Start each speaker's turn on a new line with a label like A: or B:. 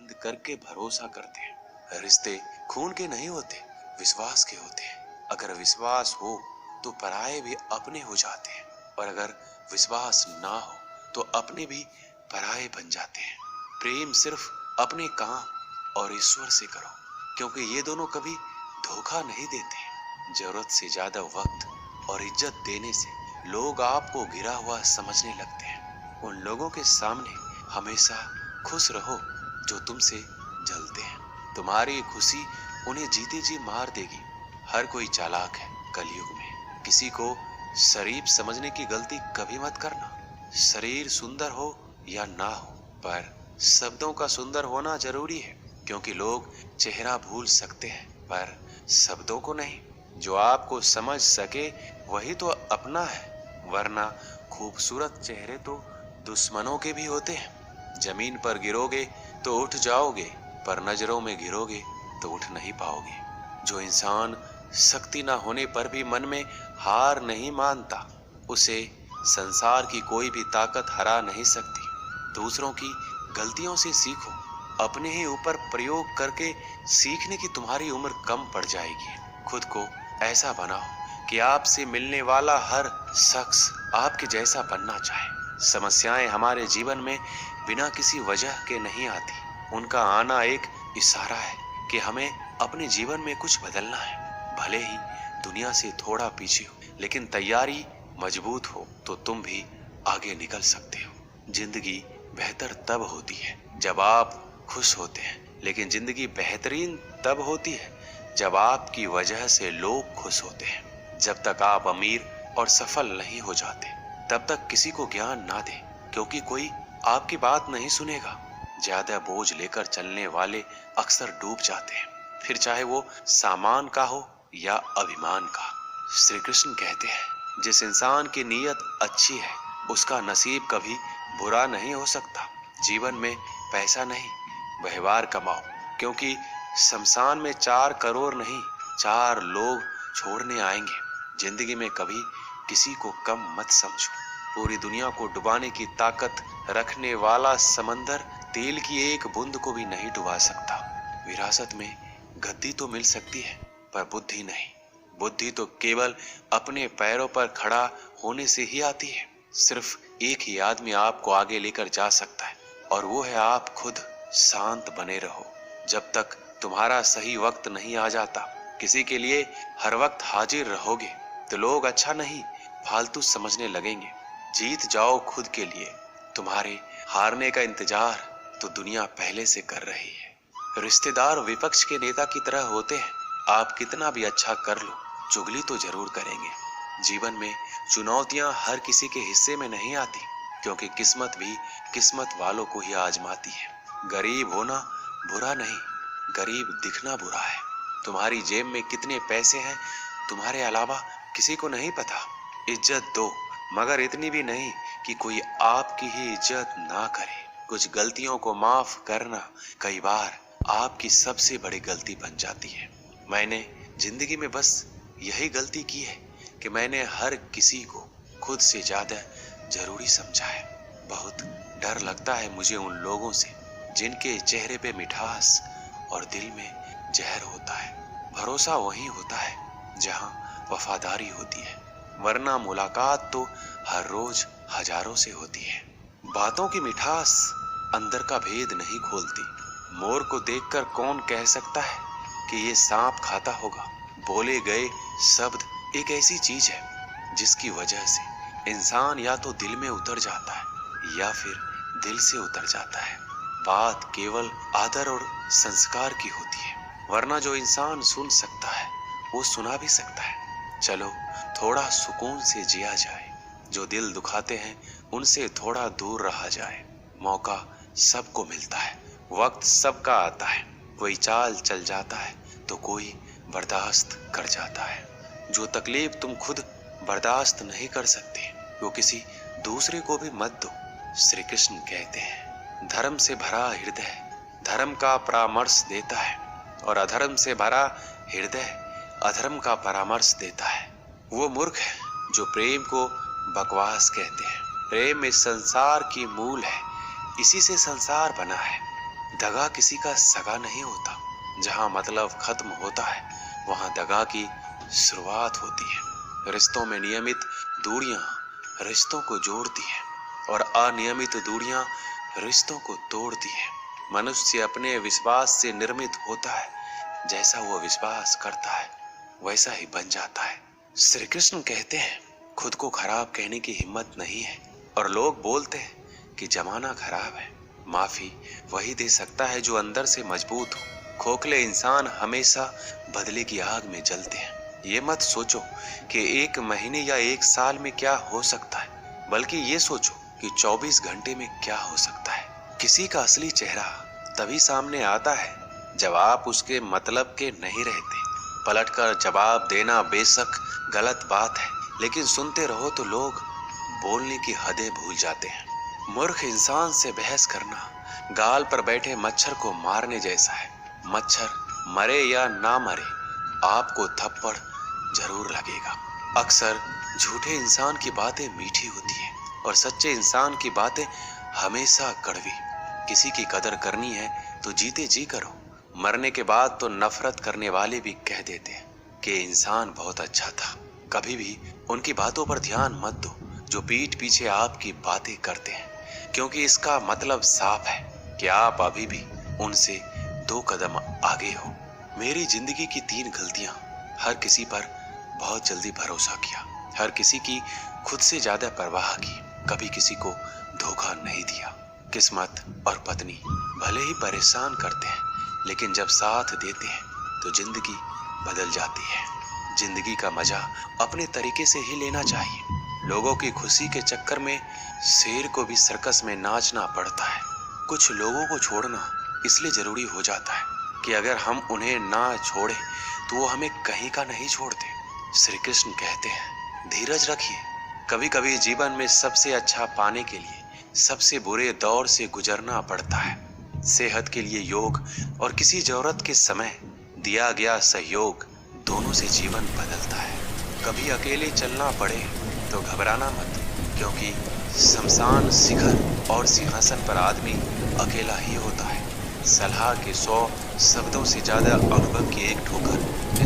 A: बंद करके भरोसा करते हैं। रिश्ते खून के नहीं होते, विश्वास के होते हैं। अगर विश्वास हो तो पराये भी अपने हो जाते हैं, और अगर विश्वास ना हो तो अपने भी पराये बन जाते हैं। प्रेम सिर्फ अपने काम और ईश्वर से करो, क्योंकि ये दोनों कभी धोखा नहीं देते। जरूरत से ज्यादा वक्त और इज्जत देने से लोग आपको गिरा हुआ समझने लगते हैं। उन लोगों के सामने हमेशा खुश रहो जो तुमसे जलते हैं। तुम्हारी खुशी उन्हें जीते जी मार देगी। हर कोई चालाक है कलयुग में। किसी को शरीफ समझने की गलती कभी मत करना। शरीर सुंदर हो या ना हो, पर शब्दों का सुंदर होना जरूरी है, क्योंकि लोग चेहरा भूल सकते हैं पर शब्दों को नहीं। जो आपको समझ सके वही तो अपना है, वरना खूबसूरत चेहरे तो दुश्मनों के भी होते हैं। जमीन पर गिरोगे तो उठ जाओगे, पर नजरों में गिरोगे तो उठ नहीं पाओगे। जो इंसान शक्ति ना होने पर भी मन में हार नहीं मानता, उसे संसार की कोई भी ताकत हरा नहीं सकती। दूसरों की गलतियों से सीखो, अपने ही ऊपर प्रयोग करके सीखने की तुम्हारी उम्र कम पड़ जाएगी। खुद को ऐसा बनाओ कि आपसे मिलने वाला हर शख्स आपके जैसा बनना चाहे। समस्याएं हमारे जीवन में बिना किसी वजह के नहीं आती। उनका आना एक इशारा है कि हमें अपने जीवन में कुछ बदलना है। भले ही दुनिया से थोड़ा पीछे हो, लेकिन तैयारी मजबूत हो तो तुम भी आगे निकल सकते हो। जिंदगी बेहतर तब होती है जब आप खुश होते हैं, लेकिन जिंदगी बेहतरीन तब होती है जब आपकी वजह से लोग खुश होते हैं। जब तक आप अमीर और सफल नहीं हो जाते, तब तक किसी को ज्ञान ना दें, क्योंकि कोई आपकी बात नहीं सुनेगा। ज्यादा बोझ लेकर चलने वाले अक्सर डूब जाते हैं, फिर चाहे वो सामान का हो या अभिमान का। श्री कृष्ण कहते हैं, जिस इंसान की नीयत अच्छी है उसका नसीब कभी बुरा नहीं हो सकता। जीवन में पैसा नहीं, व्यवहार कमाओ, क्योंकि शमशान में 4 करोड़ नहीं 4 लोग छोड़ने आएंगे। जिंदगी में कभी किसी को कम मत समझो। पूरी दुनिया को डुबाने की ताकत रखने वाला समंदर तेल की एक बूंद को भी नहीं डुबा सकता। विरासत में गद्दी तो मिल सकती है, पर बुद्धि नहीं। बुद्धि तो केवल अपने पैरों पर खड़ा होने से ही आती है। सिर्फ एक ही आदमी आपको आगे लेकर जा सकता है, और वो है आप खुद। शांत बने रहो जब तक तुम्हारा सही वक्त नहीं आ जाता। किसी के लिए हर वक्त हाजिर रहोगे तो लोग अच्छा नहीं फालतू समझने लगेंगे। जीत जाओ खुद के लिए। तुम्हारे हारने का इंतजार तो दुनिया पहले से कर रही है। रिश्तेदार विपक्ष के नेता की तरह होते हैं। आप कितना भी अच्छा कर लो, चुगली तो जरूर करेंगे। जीवन में चुनौतियां हर किसी के हिस्से में नहीं आती, क्योंकि किस्मत भी किस्मत वालों को ही आजमाती है। गरीब होना बुरा नहीं, गरीब दिखना बुरा है। तुम्हारी जेब में कितने पैसे हैं तुम्हारे अलावा किसी को नहीं पता। इज्जत दो, मगर इतनी भी नहीं कि कोई आपकी ही इज्जत ना करे। कुछ गलतियों को माफ करना कई बार आपकी सबसे बड़ी गलती बन जाती है। मैंने जिंदगी में बस यही गलती की है कि मैंने हर किसी को खुद से ज्यादा जरूरी समझा है। बहुत डर लगता है मुझे उन लोगों से जिनके चेहरे पे मिठास और दिल में जहर होता है। भरोसा वहीं होता है जहां वफादारी होती है, वरना मुलाकात तो हर रोज हजारों से होती है। बातों की मिठास अंदर का भेद नहीं खोलती। मोर को देखकर कौन कह सकता है कि ये सांप खाता होगा। बोले गए शब्द एक ऐसी चीज है जिसकी वजह से इंसान या तो दिल में उतर जाता है या फिर दिल से उतर जाता है। बात केवल आदर और संस्कार की होती है, वरना जो इंसान सुन सकता है वो सुना भी सकता है। चलो थोड़ा सुकून से जिया जाए। जो दिल दुखाते हैं उनसे थोड़ा दूर रहा जाए। मौका सबको मिलता है, वक्त सबका आता है। कोई चाल चल जाता है तो कोई बर्दाश्त कर जाता है। जो तकलीफ तुम खुद बर्दाश्त नहीं कर सकते वो किसी दूसरे को भी मत दो। श्री कृष्ण कहते हैं, धर्म से भरा हृदय धर्म का परामर्श देता है, और अधर्म से भरा हृदय अधर्म का परामर्श देता है। वो मूर्ख है जो प्रेम को बकवास कहते हैं। प्रेम इस संसार की मूल है, इसी से संसार बना है। दगा किसी का सगा नहीं होता। जहाँ मतलब खत्म होता है वहाँ दगा की शुरुआत होती है। रिश्तों में नियमित दूरियां रिश्तों को जोड़ती है और अनियमित दूरियां रिश्तों को तोड़ती है। मनुष्य अपने विश्वास से निर्मित होता है। जैसा वो विश्वास करता है वैसा ही बन जाता है। श्री कृष्ण कहते हैं खुद को खराब कहने की हिम्मत नहीं है और लोग बोलते हैं कि जमाना खराब है। माफी वही दे सकता है जो अंदर से मजबूत हो। खोखले इंसान हमेशा बदले की आग में जलते हैं। ये मत सोचो कि 1 महीने या 1 साल में क्या हो सकता है, बल्कि ये सोचो कि 24 घंटे में क्या हो सकता है। किसी का असली चेहरा तभी सामने आता है जब आप उसके मतलब के नहीं रहते। पलटकर जवाब देना बेशक गलत बात है, लेकिन सुनते रहो तो लोग बोलने की हदें भूल जाते हैं। मूर्ख इंसान से बहस करना गाल पर बैठे मच्छर को मारने जैसा है। मच्छर मरे या ना मरे आपको थप्पड़ जरूर लगेगा। अक्सर झूठे इंसान की बातें मीठी होती है और सच्चे इंसान की बातें हमेशा कड़वी। किसी की कदर करनी है तो जीते जी करो। मरने के बाद तो नफरत करने वाले भी कह देते हैं कि इंसान बहुत अच्छा था। कभी भी उनकी बातों पर ध्यान मत दो जो पीठ पीछे आपकी बातें करते हैं, क्योंकि इसका मतलब साफ है कि आप अभी भी उनसे 2 कदम आगे हो। मेरी जिंदगी की 3 गलतियां। हर किसी पर बहुत जल्दी भरोसा किया, हर किसी की खुद से ज्यादा परवाह की, कभी किसी को धोखा नहीं दिया। किस्मत और पत्नी भले ही परेशान करते हैं, लेकिन जब साथ देते हैं तो जिंदगी बदल जाती है। जिंदगी का मजा अपने तरीके से ही लेना चाहिए। लोगों की खुशी के चक्कर में शेर को भी सर्कस में नाचना पड़ता है। कुछ लोगों को छोड़ना इसलिए जरूरी हो जाता है कि अगर हम उन्हें ना छोड़े तो वो हमें कहीं का नहीं छोड़ते। श्री कृष्ण कहते हैं धीरज रखिए। कभी कभी जीवन में सबसे अच्छा पाने के लिए सबसे बुरे दौर से गुजरना पड़ता है। सेहत के लिए योग और किसी जरूरत के समय दिया गया सहयोग, दोनों से जीवन बदलता है। कभी अकेले चलना पड़े तो घबराना मत, क्योंकि शमशान शिखर और सिंहासन पर आदमी अकेला ही होता है। सलाह के 100 शब्दों से ज्यादा अनुभव की एक ठोकर